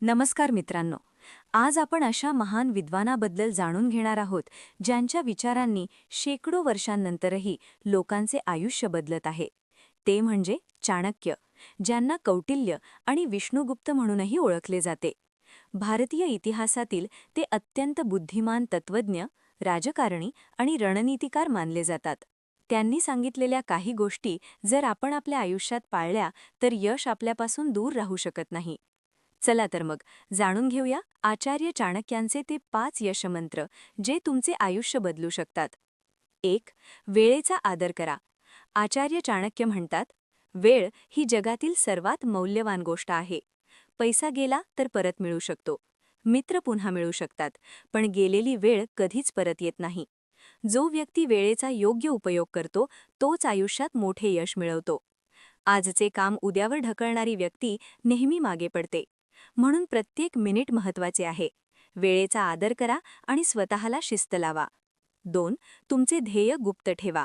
नमस्कार मित्रांनो. आज आपण अशा महान विद्वानाबद्दल जाणून घेणार आहोत ज्यांच्या विचारांनी शेकडो वर्षांनंतरही लोकांचे आयुष्य बदलत आहे. ते म्हणजे चाणक्य, ज्यांना कौटिल्य आणि विष्णुगुप्त म्हणूनही ओळखले जाते. भारतीय इतिहासातील ते अत्यंत बुद्धिमान तत्त्वज्ञ, राजकारणी आणि रणनीतिकार मानले जातात. त्यांनी सांगितलेल्या काही गोष्टी जर आपण आपल्या आयुष्यात पाळल्या तर यश आपल्यापासून दूर राहू शकत नाही. चला तर मग जाणून घेऊया आचार्य चाणक्यांचे ते 5 यशमंत्र जे तुमचे आयुष्य बदलू शकतात. 1. वेळेचा आदर करा. आचार्य चाणक्य म्हणतात, वेळ ही जगातील सर्वात मौल्यवान गोष्ट आहे. पैसा गेला तर परत मिळू शकतो, मित्र पुन्हा मिळू शकतात, पण गेलेली वेळ कधीच परत येत नाही. जो व्यक्ती वेळेचा योग्य उपयोग करतो तोच आयुष्यात मोठे यश मिळवतो. आजचे काम उद्यावर ढकलणारी व्यक्ती नेहमी मागे पडते. म्हणून प्रत्येक मिनिट महत्त्वाचे आहे. वेळेचा आदर करा आणि स्वतःला शिस्त लावा. 2. तुमचे ध्येय गुप्त ठेवा.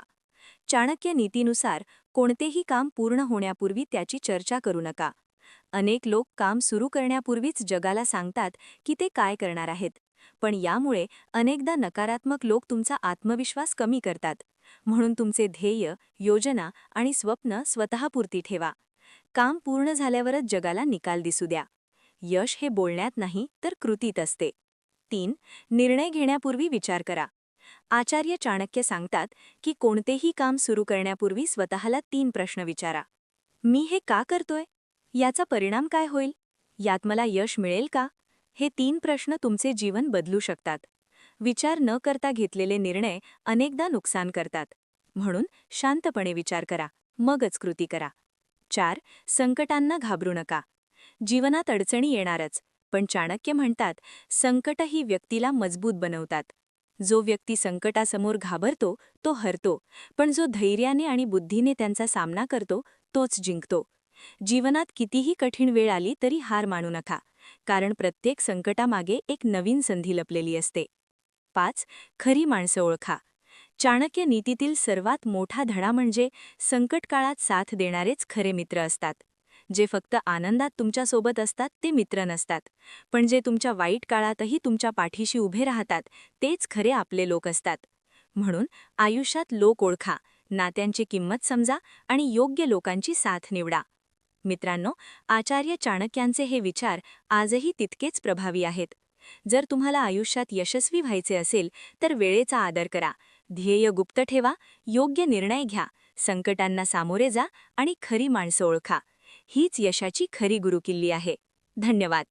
चाणक्य नीतीनुसार कोणतेही काम पूर्ण होण्यापूर्वी त्याची चर्चा करू नका. अनेक लोक काम सुरू करण्यापूर्वीच जगाला सांगतात की ते काय करणार आहेत, पण यामुळे अनेकदा नकारात्मक लोक तुमचा आत्मविश्वास कमी करतात. म्हणून तुमचे ध्येय, योजना आणि स्वप्न स्वतःपुरती ठेवा. काम पूर्ण झाल्यावरच जगाला निकाल दिसू द्या. यश हे बोलण्यात नाही तर कृतीत असते. 3. निर्णय घेण्यापूर्वी विचार करा. आचार्य चाणक्य सांगतात की कोणतेही काम सुरू करण्यापूर्वी स्वतःला 3 प्रश्न विचारा. मी हे का करतोय? याचा परिणाम काय होईल? यात मला यश मिळेल का? हे 3 प्रश्न तुमचे जीवन बदलू शकतात. विचार न करता घेतलेले निर्णय अनेकदा नुकसान करतात. म्हणून शांतपणे विचार करा, मगच कृती करा. 4. संकटांना घाबरू नका. जीवनात अडचणी येणारच, पण चाणक्य म्हणतात, संकट ही व्यक्तीला मजबूत बनवतात. जो व्यक्ती संकटासमोर घाबरतो तो हरतो, पण जो धैर्याने आणि बुद्धीने त्यांचा सामना करतो तोच जिंकतो. जीवनात कितीही कठीण वेळ आली तरी हार मानू नका, कारण प्रत्येक संकटामागे एक नवीन संधी लपलेली असते. 5. खरी माणसं ओळखा. चाणक्य नीतीतील सर्वात मोठा धडा म्हणजे संकटकाळात साथ देणारेच खरे मित्र असतात. जे फक्त आनंदात तुमच्यासोबत असतात ते मित्र नसतात, पण जे तुमच्या वाईट काळातही तुमच्या पाठीशी उभे राहतात तेच खरे आपले लोक असतात. म्हणून आयुष्यात लोक ओळखा, नात्यांची किंमत समजा आणि योग्य लोकांची साथ निवडा. मित्रांनो, आचार्य चाणक्यांचे हे विचार आजही तितकेच प्रभावी आहेत. जर तुम्हाला आयुष्यात यशस्वी व्हायचे असेल तर वेळेचा आदर करा, ध्येय गुप्त ठेवा, योग्य निर्णय घ्या, संकटांना सामोरे जा आणि खरी माणसं ओळखा. हीच यशाची खरी गुरुकिल्ली आहे. धन्यवाद.